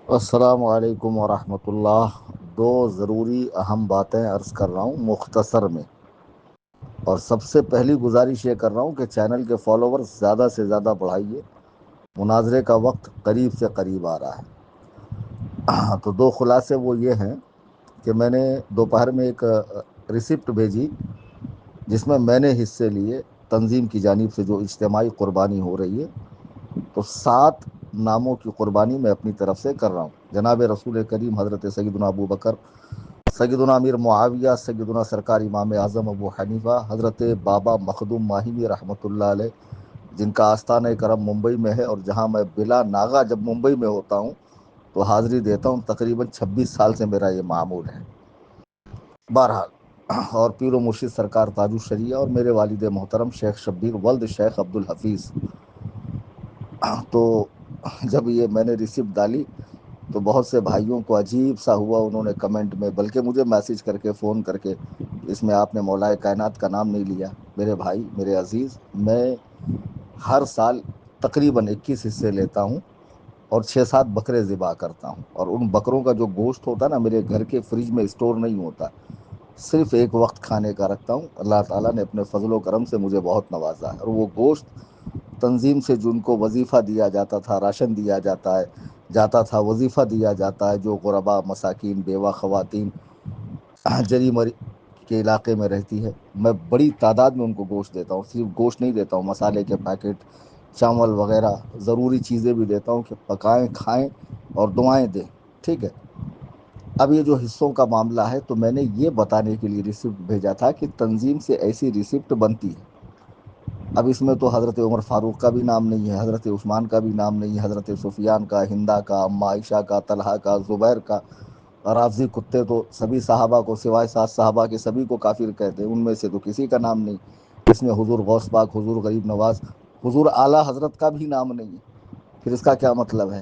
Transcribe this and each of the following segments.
السلام علیکم ورحمۃ اللہ۔ دو ضروری اہم باتیں عرض کر رہا ہوں مختصر میں، اور سب سے پہلی گزارش یہ کر رہا ہوں کہ چینل کے فالوورز زیادہ سے زیادہ بڑھائیے۔ مناظرے کا وقت قریب سے قریب آ رہا ہے۔ تو دو خلاصے وہ یہ ہیں کہ میں نے دوپہر میں ایک ریسپٹ بھیجی جس میں نے حصے لیے تنظیم کی جانب سے جو اجتماعی قربانی ہو رہی ہے، تو 7 ناموں کی قربانی میں اپنی طرف سے کر رہا ہوں۔ جناب رسول کریم حضرت سیدنا ابو بکر، سیدنا امیر معاویہ، سیدنا سرکار امام اعظم ابو حنیفہ، حضرت بابا مخدوم ماہمی رحمۃ اللہ علیہ، جن کا آستانہ کرم ممبئی میں ہے، اور جہاں میں بلا ناغہ جب ممبئی میں ہوتا ہوں تو حاضری دیتا ہوں۔ تقریباً 26 سال سے میرا یہ معمول ہے۔ بہرحال، اور پیر و مرشد سرکار تاج الشریعہ اور میرے والد محترم شیخ شبیر ولد شیخ عبد الحفیظ، تو جب یہ میں نے ریسیپٹ ڈالی تو بہت سے بھائیوں کو عجیب سا ہوا۔ انہوں نے کمنٹ میں، بلکہ مجھے میسج کر کے، فون کر کے، اس میں آپ نے مولا کائنات کا نام نہیں لیا۔ میرے بھائی، میرے عزیز، میں ہر سال تقریباً 21 حصے لیتا ہوں اور 6-7 بکرے ذبح کرتا ہوں، اور ان بکروں کا جو گوشت ہوتا ہے نا، میرے گھر کے فریج میں اسٹور نہیں ہوتا، صرف ایک وقت کھانے کا رکھتا ہوں۔ اللہ تعالیٰ نے اپنے فضل و کرم سے مجھے بہت نوازا ہے، اور وہ گوشت تنظیم سے جن کو وظیفہ دیا جاتا تھا، راشن دیا جاتا تھا، وظیفہ دیا جاتا ہے، جو غربا، مساکین، بیوہ خواتین جری مری کے علاقے میں رہتی ہے، میں بڑی تعداد میں ان کو گوشت دیتا ہوں۔ صرف گوشت نہیں دیتا ہوں، مسالے کے پیکٹ، چاول وغیرہ ضروری چیزیں بھی دیتا ہوں کہ پکائیں، کھائیں اور دعائیں دیں۔ ٹھیک ہے، اب یہ جو حصوں کا معاملہ ہے، تو میں نے یہ بتانے کے لیے ریسپٹ بھیجا تھا کہ تنظیم سے ایسی ریسپٹ بنتی ہے۔ اب اس میں تو حضرت عمر فاروق کا بھی نام نہیں ہے، حضرت عثمان کا بھی نام نہیں ہے، حضرت سفیان کا، ہندا کا، اما عائشہ کا، طلحہ کا، زبیر کا، رافضی کتے تو سبھی صحابہ کو سوائے 7 صحابہ کے سبھی کو کافر کہتے ہیں، ان میں سے تو کسی کا نام نہیں۔ اس میں حضور غوث پاک، حضور غریب نواز، حضور اعلیٰ حضرت کا بھی نام نہیں ہے۔ پھر اس کا کیا مطلب ہے؟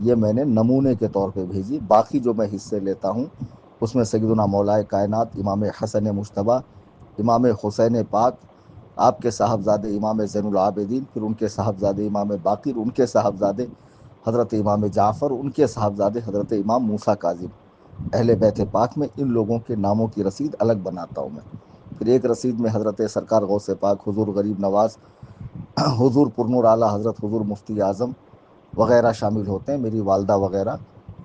یہ میں نے نمونے کے طور پہ بھیجی۔ باقی جو میں حصے لیتا ہوں اس میں سیدنا مولائے کائنات امام حسن مجتبیٰ، امام حسین پاک، آپ کے صاحبزادے امام زین العابدین، پھر ان کے صاحبزادے امام باقر، ان کے صاحبزادے حضرت امام جعفر، ان کے صاحبزادے حضرت امام موسیٰ کاظم، اہل بیت پاک میں ان لوگوں کے ناموں کی رسید الگ بناتا ہوں میں۔ پھر ایک رسید میں حضرت سرکار غوث پاک، حضور غریب نواز، حضور پرنور اعلیٰ حضرت حضور مفتی اعظم وغیرہ شامل ہوتے ہیں، میری والدہ وغیرہ۔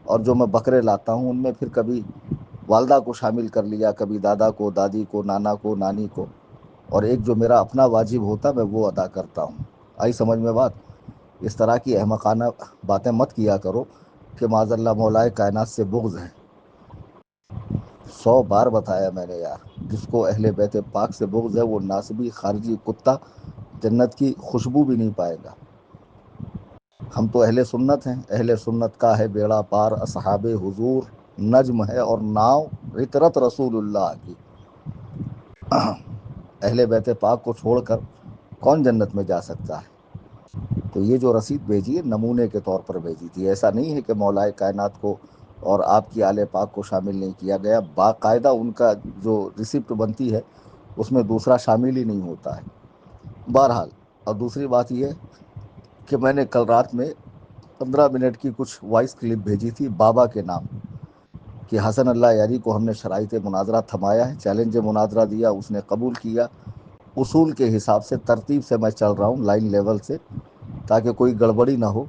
اور جو میں بکرے لاتا ہوں ان میں پھر کبھی والدہ کو شامل کر لیا، کبھی دادا کو، دادی کو، نانا کو، نانی کو، اور ایک جو میرا اپنا واجب ہوتا میں وہ ادا کرتا ہوں۔ آئی سمجھ میں بات؟ اس طرح کی احمقانہ باتیں مت کیا کرو کہ معاذ اللہ مولائے کائنات سے بغض ہے۔ 100 بار بتایا میں نے یار، جس کو اہل بیت پاک سے بغض ہے وہ ناسبی خارجی کتا جنت کی خوشبو بھی نہیں پائے گا۔ ہم تو اہل سنت ہیں، اہل سنت کا ہے بیڑا پار، اصحاب حضور نجم ہے اور ناؤ عطرت رسول اللہ کی۔ اہل بیت پاک کو چھوڑ کر کون جنت میں جا سکتا ہے؟ تو یہ جو رسید بھیجی ہے نمونے کے طور پر بھیجی تھی، ایسا نہیں ہے کہ مولائے کائنات کو اور آپ کی آل پاک کو شامل نہیں کیا گیا۔ باقاعدہ ان کا جو ریسپٹ بنتی ہے اس میں دوسرا شامل ہی نہیں ہوتا ہے۔ بہرحال، اور دوسری بات یہ کہ میں نے کل رات میں 15 منٹ کی کچھ وائس کلپ بھیجی تھی بابا کے نام، کہ حسن اللہ یاری کو ہم نے شرائط مناظرہ تھمایا ہے، چیلنج مناظرہ دیا، اس نے قبول کیا۔ اصول کے حساب سے ترتیب سے میں چل رہا ہوں، لائن لیول سے، تاکہ کوئی گڑبڑی نہ ہو۔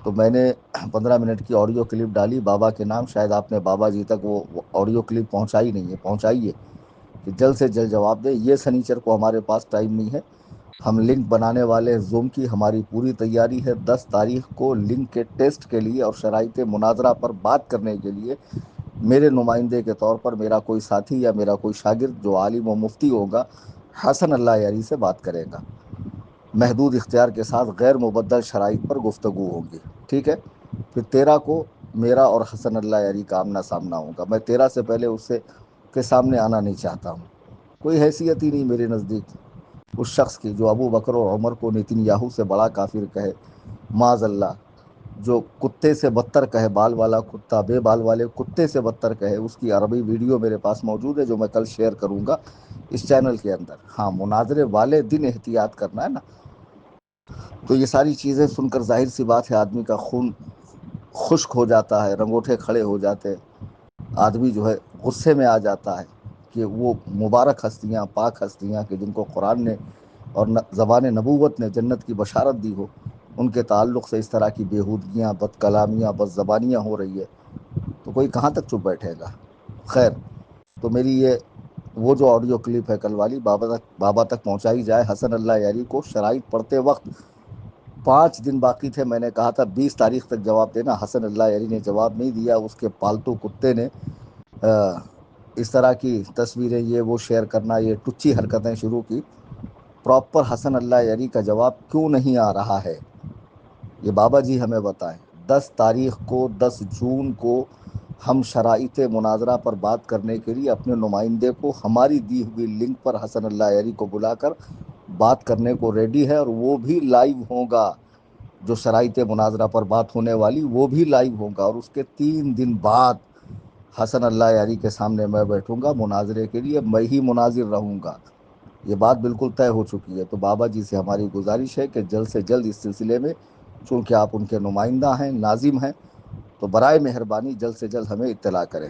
تو میں نے 15 منٹ کی آڈیو کلپ ڈالی بابا کے نام۔ شاید آپ نے بابا جی تک وہ آڈیو کلپ پہنچائی نہیں ہے، پہنچائیے کہ جلد سے جلد جواب دے۔ یہ سنیچر کو ہمارے پاس ٹائم نہیں ہے، ہم لنک بنانے والے زوم کی ہماری پوری تیاری ہے۔ 10 تاریخ کو لنک کے ٹیسٹ کے لیے اور شرائط مناظرہ پر بات کرنے کے لیے میرے نمائندے کے طور پر میرا کوئی ساتھی یا میرا کوئی شاگرد جو عالم و مفتی ہوگا حسن اللہ یاری سے بات کرے گا، محدود اختیار کے ساتھ، غیر مبدل شرائط پر گفتگو ہوگی۔ ٹھیک ہے؟ پھر 13 کو میرا اور حسن اللہ یاری کا آمنا سامنا ہوگا۔ میں 13 سے پہلے اس سے کے سامنے آنا نہیں چاہتا ہوں، کوئی حیثیت ہی نہیں میرے نزدیک اس شخص کی جو ابو بکر اور عمر کو نتن یاہو سے بڑا کافر کہے، معاذ اللہ، جو کتے سے بدتر کہے، بال والا کتا، بے بال والے کتے سے بدتر کہے۔ اس کی عربی ویڈیو میرے پاس موجود ہے جو میں کل شیئر کروں گا اس چینل کے اندر۔ ہاں، مناظرے والے دن احتیاط کرنا ہے نا۔ تو یہ ساری چیزیں سن کر ظاہر سی بات ہے آدمی کا خون خشک ہو جاتا ہے، رنگوٹھے کھڑے ہو جاتے ہیں، آدمی جو ہے غصے میں آ جاتا ہے کہ وہ مبارک ہستیاں، پاک ہستیاں کہ جن کو قرآن نے اور زبان نبوت نے جنت کی بشارت دی ہو، ان کے تعلق سے اس طرح کی بیہودگیاں، بد کلامیاں، بد زبانیاں ہو رہی ہے، تو کوئی کہاں تک چپ بیٹھے گا؟ خیر، تو میری یہ وہ جو آڈیو کلپ ہے کل والی بابا تک پہنچائی جائے۔ حسن اللہ یاری کو شرائط پڑھتے وقت 5 دن باقی تھے، میں نے کہا تھا 20 تاریخ تک جواب دینا، حسن اللہ یاری نے جواب نہیں دیا۔ اس کے پالتو کتے نے اس طرح کی تصویریں یہ وہ شیئر کرنا، یہ ٹچی حرکتیں شروع کی۔ پراپر حسن اللہ یاری کا جواب کیوں نہیں آ رہا ہے، یہ بابا جی ہمیں بتائیں۔ 10 تاریخ کو، 10 جون کو ہم شرائط مناظرہ پر بات کرنے کے لیے اپنے نمائندے کو ہماری دی ہوئی لنک پر حسن اللہ یاری کو بلا کر بات کرنے کو ریڈی ہے، اور وہ بھی لائیو ہوگا۔ جو شرائط مناظرہ پر بات ہونے والی وہ بھی لائیو ہوگا، اور اس کے 3 دن بعد حسن اللہ یاری کے سامنے میں بیٹھوں گا مناظرے کے لیے، میں ہی مناظر رہوں گا۔ یہ بات بالکل طے ہو چکی ہے۔ تو بابا جی سے ہماری گزارش ہے کہ جلد سے جلد اس سلسلے میں، چونکہ آپ ان کے نمائندہ ہیں، ناظم ہیں، تو برائے مہربانی جلد سے جلد ہمیں اطلاع کریں۔